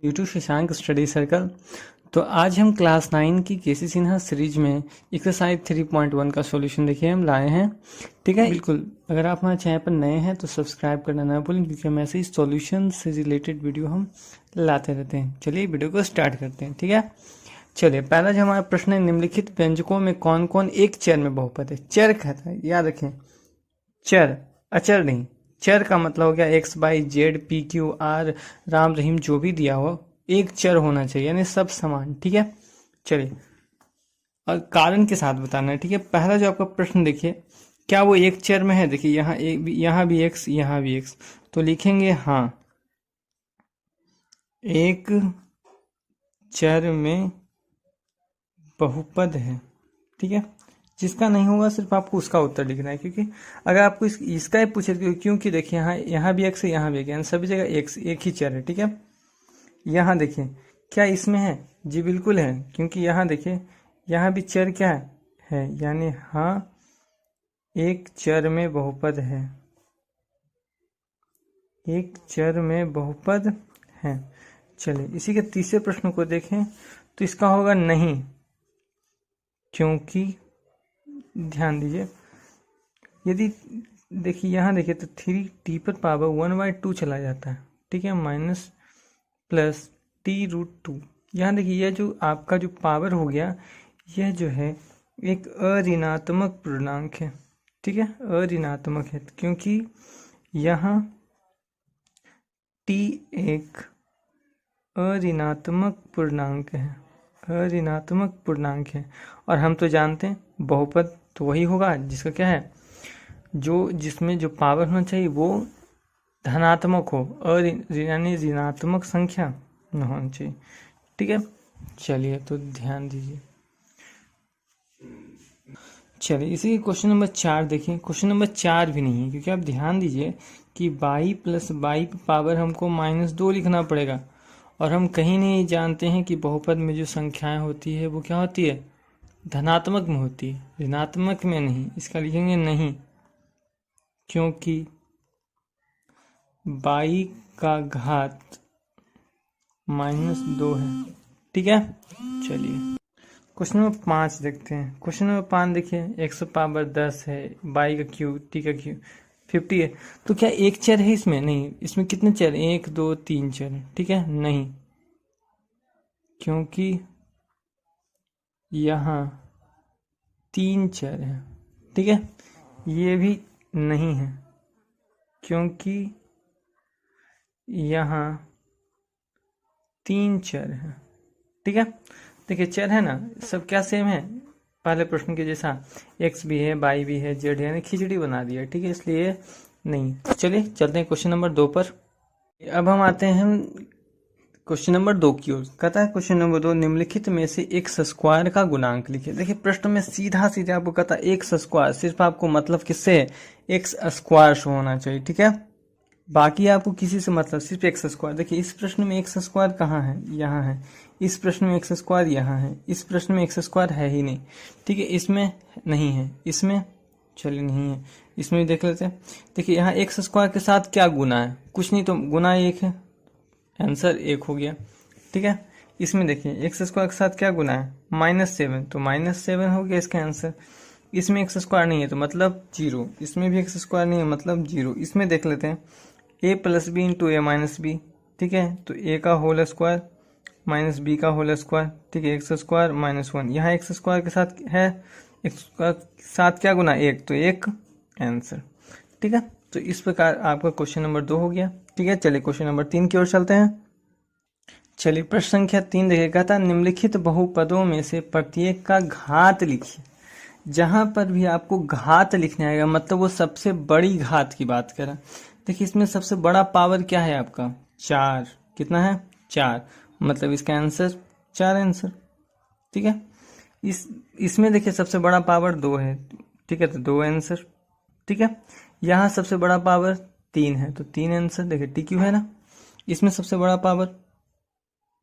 YouTube Shashank study circle. तो आज हम क्लास 9 की केसी सिन्हा सीरीज में एक्सरसाइज 3.1 का सॉल्यूशन देखिए हम लाए हैं। ठीक है, बिल्कुल। अगर आप हमारे चैनल पर नए हैं तो सब्सक्राइब करना ना भूलें, क्योंकि हम ऐसे ही सॉल्यूशन से रिलेटेड वीडियो हम लाते रहते हैं। चलिए वीडियो को स्टार्ट करते हैं। ठीक है, चलिए पहला जो हमारा प्रश्न है, निम्नलिखित व्यंजकों में कौन कौन एक चर में बहुपद है। चर कहता है, याद रखें, चर, अचर नहीं। चर का मतलब हो गया x y z p q r Ram Rahim, जो भी दिया हो एक चर होना चाहिए, यानी सब समान। ठीक है, चलिए और कारण के साथ बताना है। ठीक है, पहला जो आपका प्रश्न देखिए, क्या वो एक चर में है। देखिए यहाँ एक भी, यहाँ भी एक्स, यहाँ भी एक्स, तो लिखेंगे हाँ एक चर में बहुपद है। ठीक है, जिसका नहीं होगा सिर्फ आपको उसका उत्तर लिखना है, क्योंकि अगर आपको इसका ही पूछे, क्योंकि देखिए यहाँ भी एक्स है, यहाँ भी एक है, सभी जगह एक्स एक ही चर है। ठीक है, यहाँ देखिए क्या इसमें है, जी बिल्कुल है, क्योंकि यहाँ देखिए यहाँ भी चर क्या है, यानी हाँ एक चर में बहुपद है, एक चर में बहुपद है। चलिए इसी के तीसरे प्रश्न को देखें, तो इसका होगा नहीं, क्योंकि ध्यान दीजिए, यदि देखिए यहाँ देखिए तो 3t⁻² 1/2 चला जाता है। ठीक है, माइनस प्लस t√2। यहाँ देखिए यह जो आपका जो पावर हो गया, यह जो है एक अऋणात्मक पूर्णांक है। ठीक है, अऋणात्मक है, क्योंकि यहाँ t एक अऋणात्मक पूर्णांक है, अऋणात्मक पूर्णांक है। और हम तो जानते हैं बहुपद तो वही होगा जिसका क्या है, जो जिसमें जो पावर होना चाहिए वो धनात्मक हो, और यानी ऋणात्मक संख्या न होनी चाहिए। ठीक है, चलिए तो ध्यान दीजिए। चलिए इसी क्वेश्चन नंबर 4 देखिए। क्वेश्चन नंबर 4 भी नहीं है, क्योंकि आप ध्यान दीजिए कि y + y पावर हमको -2 लिखना पड़ेगा, और हम कहीं नहीं जानते हैं कि बहुपद में जो संख्याएं होती है वो क्या होती है, धनात्मक में होती है, ऋणात्मक में नहीं। इसका लिखेंगे नहीं, क्योंकि y का घात -2 है। ठीक है, चलिए क्वेश्चन नंबर 5 देखते हैं। क्वेश्चन नंबर 5 देखिए, x⁻10 है, y का क्यूब, t का क्यूब 50 है। तो क्या एक चर है इसमें? नहीं, इसमें कितने चर, 1 2 3 चर है। ठीक है, नहीं, क्योंकि यहाँ 3 चर है। ठीक है, ये भी नहीं है, क्योंकि यहाँ 3 चर है। ठीक है, देखिए चर है ना, सब क्या सेम है, पहले प्रश्न के जैसा, x भी है, y भी है, z है, यानी खिचड़ी बना दिया। ठीक है, इसलिए नहीं। चलिए चलते हैं क्वेश्चन नंबर 2 पर। अब हम आते हैं क्वेश्चन नंबर 2 की ओर। कहता है क्वेश्चन नंबर 2, निम्नलिखित में से x² का गुणांक लिखिए। देखिए प्रश्न में सीधा सीधा आपको कहता है x², सिर्फ आपको मतलब किससे है, x² शो होना चाहिए। ठीक है, बाकी आपको किसी से मतलब, सिर्फ x²। देखिए इस प्रश्न में x² कहाँ है, यहाँ है। इस प्रश्न में x² यहाँ है। इस प्रश्न में x² है ही नहीं। ठीक है, इसमें नहीं है, इसमें चलिए नहीं है, इसमें देख लेते हैं। देखिए यहाँ x² के साथ क्या गुना है, कुछ नहीं, तो गुना 1 है, आंसर 1 हो गया। ठीक है, इसमें देखिए x² के साथ क्या गुना है, -7, तो -7 हो गया इसका आंसर। इसमें x² नहीं है तो मतलब 0, इसमें भी x² नहीं है मतलब 0। इसमें देख लेते हैं, a + b × a - b। ठीक है, तो a का होल स्क्वायर माइनस b का होल स्क्वायर। ठीक है, x² -1, यहाँ x² के साथ है, x² के साथ क्या गुना, 1, तो 1 आंसर। ठीक है, तो इस प्रकार आपका क्वेश्चन नंबर 2 हो गया। ठीक है, चलिए क्वेश्चन नंबर 3 की ओर चलते हैं। चलिए प्रश्न संख्या 3 देखिए, कहता है निम्नलिखित बहुपदों में से प्रत्येक का घात लिखिए। जहां पर भी आपको घात लिखने आएगा मतलब वो सबसे बड़ी घात की बात करें। देखिए इसमें सबसे बड़ा पावर क्या है आपका, 4। कितना है, 4, मतलब इसका आंसर 4 आंसर। ठीक है, इसमें देखिए सबसे बड़ा पावर 2 है। ठीक है, तो 2 आंसर। ठीक है, यहाँ सबसे बड़ा पावर 3 है, तो 3 आंसर। देखिए TQ है ना, इसमें सबसे बड़ा पावर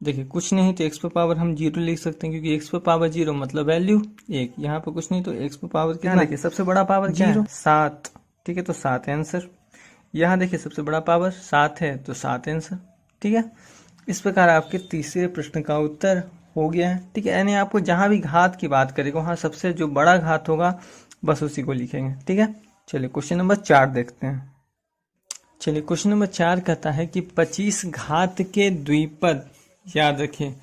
देखिए कुछ नहीं, तो x पर पावर हम 0 लिख सकते हैं, क्योंकि x पर पावर 0 मतलब वैल्यू 1। यहाँ पर कुछ नहीं, तो x पर पावर कितना, देखिए सबसे बड़ा पावर 0 7। ठीक है, तो 7 आंसर। यहाँ देखिए सबसे बड़ा पावर 7 है, तो 7 आंसर। ठीक है, इस प्रकार आपके तीसरे प्रश्न का उत्तर हो गया है। ठीक है, यानी आपको जहां भी घात की बात करेगा वहां सबसे जो बड़ा घात होगा बस उसी को लिखेंगे। ठीक है, चलिए क्वेश्चन नंबर 4 देखते हैं। चलिए क्वेश्चन नंबर 4 कहता है कि 25 घात के द्विपद, याद रखिए,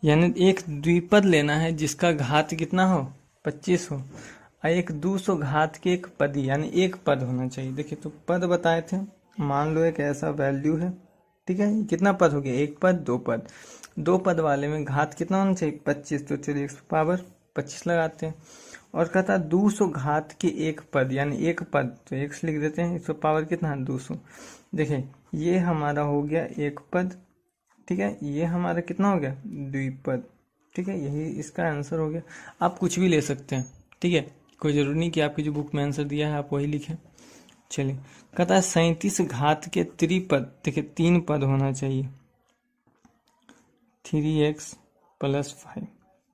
यानी एक द्विपद लेना है जिसका घात कितना हो, 25 हो, और एक 200 घात के एक पदी, यानी एक पद होना चाहिए। देखिए तो पद बताए थे, मान लो एक ऐसा वैल्यू है। ठीक है, कितना पद हो गया, एक पद, दो पद। दो पद वाले में घात कितना होना चाहिए, 25। तो चलिए 1/25 लगाते हैं। और कहता है 200 घात के एक पद, यानी एक पद, तो एक से लिख देते हैं, 100 कितना है, 200। देखिए ये हमारा हो गया एक पद। ठीक है, ये हमारा कितना हो गया, द्विपद। ठीक है, यही इसका आंसर हो गया। आप कुछ भी ले सकते हैं। ठीक है, कोई जरूरी नहीं कि आपकी जो बुक में आंसर दिया है आप वही लिखें। चलिए कहता है 37 घात के त्रिपद, देखिए 3 पद होना चाहिए, 3x + 5।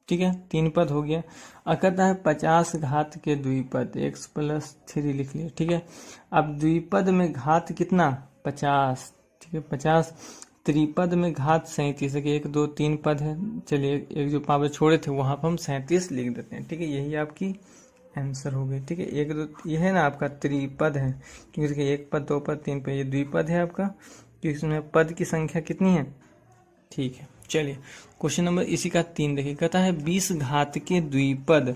ठीक है, 3 पद हो गया। और कहता है 50 घात के द्विपद, x + 3 लिख लिया। ठीक है, अब द्विपद में घात कितना, 50। ठीक है, 50। त्रिपद में घात 37 है कि 1 2 3 पद है। चलिए एक जो पावर छोड़े थे वहां पर हम 37 लिख देते हैं। ठीक है, यही आपकी आंसर हो गई। ठीक है, 1 2 ये है ना आपका त्रिपद है, क्योंकि देखिए 1 पद 2 पद 3 पद, ये द्विपद है आपका, क्योंकि इसमें पद की संख्या कितनी है। ठीक है, चलिए क्वेश्चन नंबर इसी का 3 देखिए, कहता है 20 घात के द्विपद,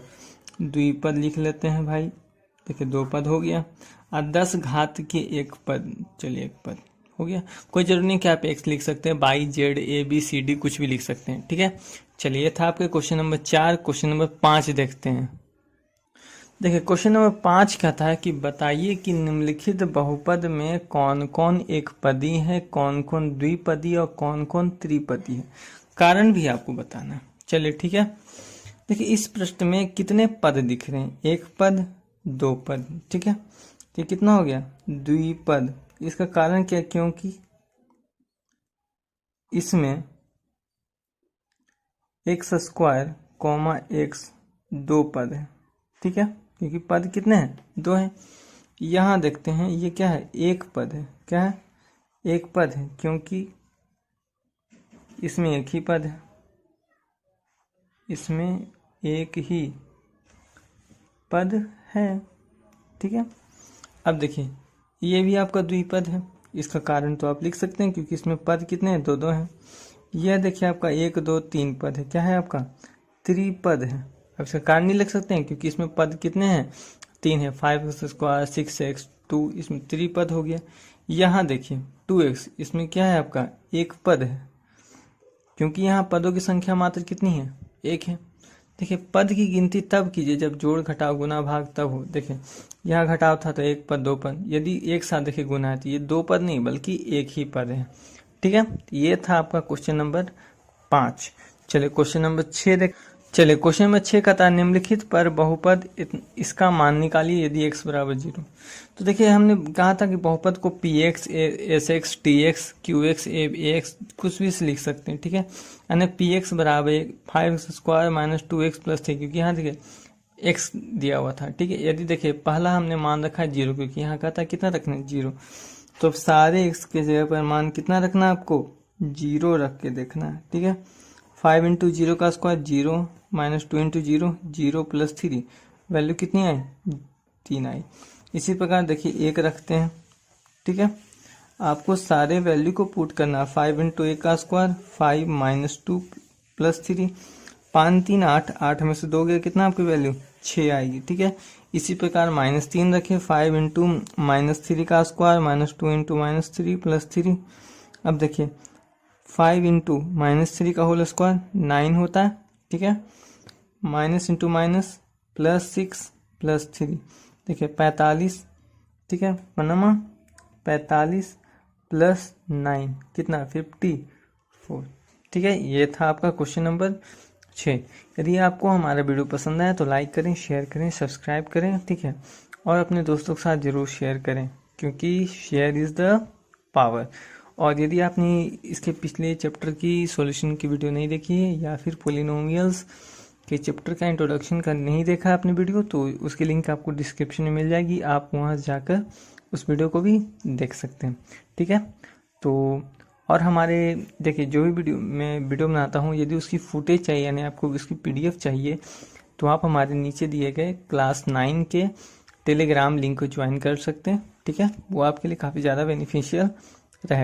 द्विपद लिख लेते हैं भाई। देखिए 2 पद हो गया। और 10 घात के एक पद, चलिए एक पद हो गया। कोई जरूरी नहीं कि आप एक्स लिख सकते हैं, y z a b c d कुछ भी लिख सकते हैं। ठीक है, चलिए ये था आपके क्वेश्चन नंबर 4। क्वेश्चन नंबर 5 देखते हैं। देखिए क्वेश्चन नंबर 5 कहता है कि बताइए कि निम्नलिखित बहुपद में कौन कौन एक पदी है, कौन कौन द्विपदी और कौन कौन त्रिपदी है। कारण भी आपको बताना है। चलिए ठीक है, देखिए इस प्रश्न में कितने पद दिख रहे हैं, एक पद, दो पद। ठीक है, तो कितना हो गया, द्विपद। इसका कारण क्या, क्योंकि इसमें x² कॉमा x 2 पद है। ठीक है, क्योंकि पद कितने हैं, 2 हैं। यहां देखते हैं ये क्या है, एक पद है। क्या है, एक पद है, क्योंकि इसमें एक ही पद है, इसमें एक ही पद है। ठीक है, अब देखिए ये भी आपका द्विपद है। इसका कारण तो आप लिख सकते हैं, क्योंकि इसमें पद कितने हैं, 2 2 हैं। यह देखिए आपका 1 2 3 पद है। क्या है आपका, त्रिपद है। अब इसका कारण नहीं लिख सकते हैं, क्योंकि इसमें पद कितने हैं, 3 है, 5x², 6x 2, इसमें त्रिपद हो गया। यहाँ देखिए 2x, इसमें क्या है आपका, एक पद है, क्योंकि यहाँ पदों की संख्या मात्र कितनी है, एक है। देखिए पद की गिनती तब कीजिए जब जोड़ घटाव गुना भाग तब हो। देखिए यहाँ घटाव था तो एक पद दो पद, यदि एक साथ देखिए गुना है तो ये 2 पद नहीं बल्कि एक ही पद है। ठीक है, ये था आपका क्वेश्चन नंबर 5। चलिए क्वेश्चन नंबर 6 देख। चलिए क्वेश्चन नंबर 6 का था निम्नलिखित पर बहुपद इसका मान निकालिए यदि x = 0। तो देखिए हमने कहा था कि बहुपद को px, sx, tx, qx, ax कुछ भी लिख सकते हैं। ठीक है, यानी px = 5x² - 2x + 3, क्योंकि यहाँ देखिए x दिया हुआ था। ठीक है, यदि देखिए पहला हमने मान रखा है 0, क्योंकि यहाँ कहता है कितना रखना है, 0। तो सारे x के जगह पर मान कितना रखना है आपको, 0 रख के देखना है। ठीक है, 5 × 0 का स्क्वायर 0 - 2 × 0 0 + 3, वैल्यू कितनी आई, 3 आई। इसी प्रकार देखिए 1 रखते हैं। ठीक है, आपको सारे वैल्यू को पुट करना, 5 × 1 का स्क्वायर 5 - 2 + 3, 5 3 8, 8 में से 2 गया, कितना आपकी वैल्यू 6 आएगी। ठीक है, इसी प्रकार -3 रखें, 5 × -3 का स्क्वायर -2 × -3 + 3। अब देखिए 5 × -3 का होल स्क्वायर 9 होता है। ठीक है, माइनस इंटू माइनस +6 + 3, देखिए 45। ठीक है, पनमा 45 + 9 कितना, 54। ठीक है, ये था आपका क्वेश्चन नंबर 6। यदि आपको हमारा वीडियो पसंद आया तो लाइक करें, शेयर करें, सब्सक्राइब करें। ठीक है, और अपने दोस्तों के साथ ज़रूर शेयर करें, क्योंकि शेयर इज़ द पावर। और यदि आपने इसके पिछले चैप्टर की सॉल्यूशन की वीडियो नहीं देखी है, या फिर पोलिनोमियल्स के चैप्टर का इंट्रोडक्शन का नहीं देखा आपने वीडियो, तो उसकी लिंक आपको डिस्क्रिप्शन में मिल जाएगी, आप वहां जाकर उस वीडियो को भी देख सकते हैं। ठीक है, तो और हमारे देखिए जो भी वीडियो बनाता हूँ, यदि उसकी फुटेज चाहिए यानी आपको उसकी PDF चाहिए, तो आप हमारे नीचे दिए गए क्लास 9 के टेलीग्राम लिंक को ज्वाइन कर सकते हैं। ठीक है, वो आपके लिए काफ़ी ज़्यादा बेनिफिशियल